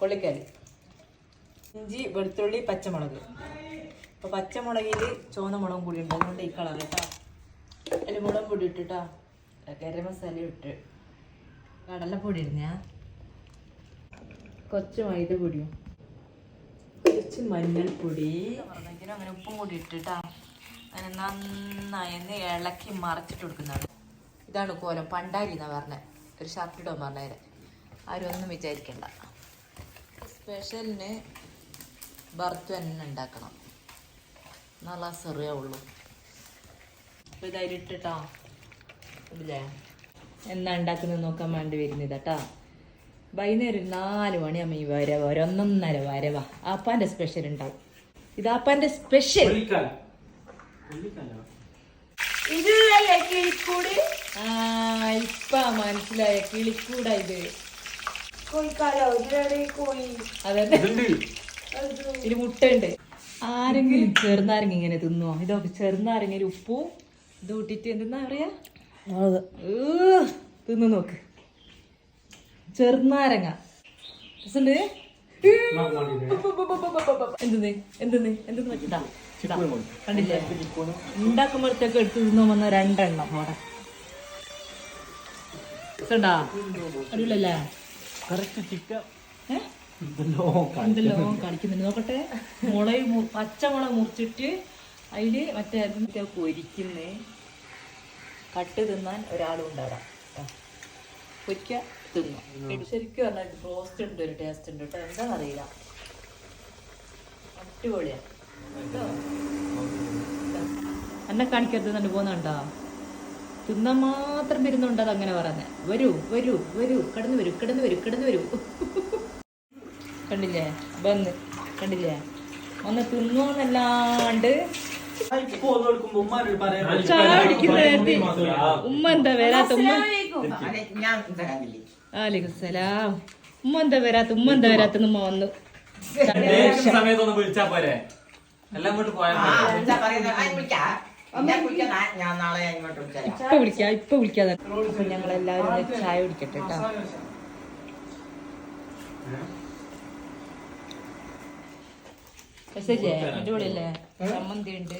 കൊള്ളിക്കാല്, ഇഞ്ചി, വെളുത്തുള്ളി, പച്ചമുളക്. അപ്പൊ പച്ചമുളകിൽ ചുവന്ന മുളകും കൂടി ഉണ്ട്, അതുകൊണ്ട് ഈ കളർ കേട്ടോ. അതിൽ മുളക് പൊടി ഇട്ടിട്ടാ, ഗരം മസാല ഇട്ട്, കടലപ്പൊടി ഇടുന്ന, കുറച്ച് മൈദപ്പൊടിയും, കുറച്ച് മഞ്ഞൾപ്പൊടി, അങ്ങനെ ഉപ്പും കൂടി ഇട്ടിട്ടാ അങ്ങനെ നന്നായി ഇളക്കി മറച്ചിട്ട് കൊടുക്കുന്നതാണ്. ഇതാണ് കോലം. പണ്ടാരി എന്നാ പറഞ്ഞത്, ഒരു ഷർട്ട് ഇടാൻ പറഞ്ഞത്. ആരും ഒന്നും വിചാരിക്കണ്ട. സ്പെഷ്യലിന് ബർത്ത് തന്നെ ഉണ്ടാക്കണം, നല്ല സെറിയുള്ളൂ. അപ്പോൾ ഇതായിട്ടിട്ടാ ഇല്ലേ എന്നാ ഉണ്ടാക്കുന്നത് നോക്കാൻ വേണ്ടി വരുന്നതാട്ടാ. വൈകുന്നേരം 4 മണിയാകുമ്പോൾ ഈ വരവ, 1:30 വരവാ. ആപ്പാൻ്റെ സ്പെഷ്യൽ ഉണ്ടാവും. ഇത് ആപ്പാൻ്റെ സ്പെഷ്യൽ. ഇതല്ലേ കിളിക്കൂട്? ഇപ്പ മനസ്സിലായ കിളിക്കൂടാ ഇത്. അതെ, ഇത് മുട്ടയുണ്ട്. ആരെങ്കിലും ചെറുനാരങ്ങ ഇങ്ങനെ തിന്നോ? ഇതൊക്കെ ചെറുനാരങ്ങ ഉപ്പും ഇത് കൂട്ടിട്ട് എന്തെന്നാ പറയാ, തിന്നു നോക്ക്. ചെറുനാരങ്ങ എന്തെന്ന് എന്തെന്ന് എന്തെന്ന് വെച്ചിട്ടാ കണ്ടില്ലേ? ഉണ്ടാക്കുമ്പോഴത്തേക്ക് എടുത്ത് തിന്നോ വന്ന 2 എണ്ണം അവിടെ ണ്ടാ. അറിയില്ലല്ലേ? എന്തെല്ലോ കളിക്കുന്നുണ്ട്. നോക്കട്ടെ. പച്ചമുളക് മുറിച്ചിട്ട് അതില് മറ്റേ പൊരിക്കുന്നേ. കട്ട് തിന്നാൻ ഒരാളും ഉണ്ടാകാം. പൊരിക്ക തിന്നു. ശരിക്കും പറഞ്ഞാൽ റോസ്റ്റ് ഉണ്ട്, ഒരു ടേസ്റ്റ് ഉണ്ട് കേട്ടോ. എന്താണെന്നറിയില്ല, അടിപൊളിയാ കേട്ടോ. എന്നെ കാണിക്കരുത് എന്നിട്ട് പോകുന്നുണ്ടോ? തിന്നാൻ മാത്രം വരുന്നുണ്ട്. അതങ്ങനെ പറഞ്ഞ വരൂ വരൂ വരൂ, കിടന്നു വരൂ കിടന്നു വരൂ കിടന്നു വരൂ. കണ്ടില്ലേ? വന്ന് കണ്ടില്ലേ? ഒന്ന് തിന്നോന്നല്ലാണ്ട് ഉമ്മ എന്താ വരാത്ത? വാലേക്കും സലാം. ഉമ്മ എന്താ വരാത്ത? ഉമ്മ എന്താ വരാത്ത? ഉമ്മ വന്നു. ഇപ്പൊ വിളിക്കാതെ ഞങ്ങളെല്ലാവരും ചായ കുടിക്കട്ടെ കേട്ടോ. മെസ്സേജ് അടിപൊളിയല്ലേ? ചമ്മന്തി ഉണ്ട്.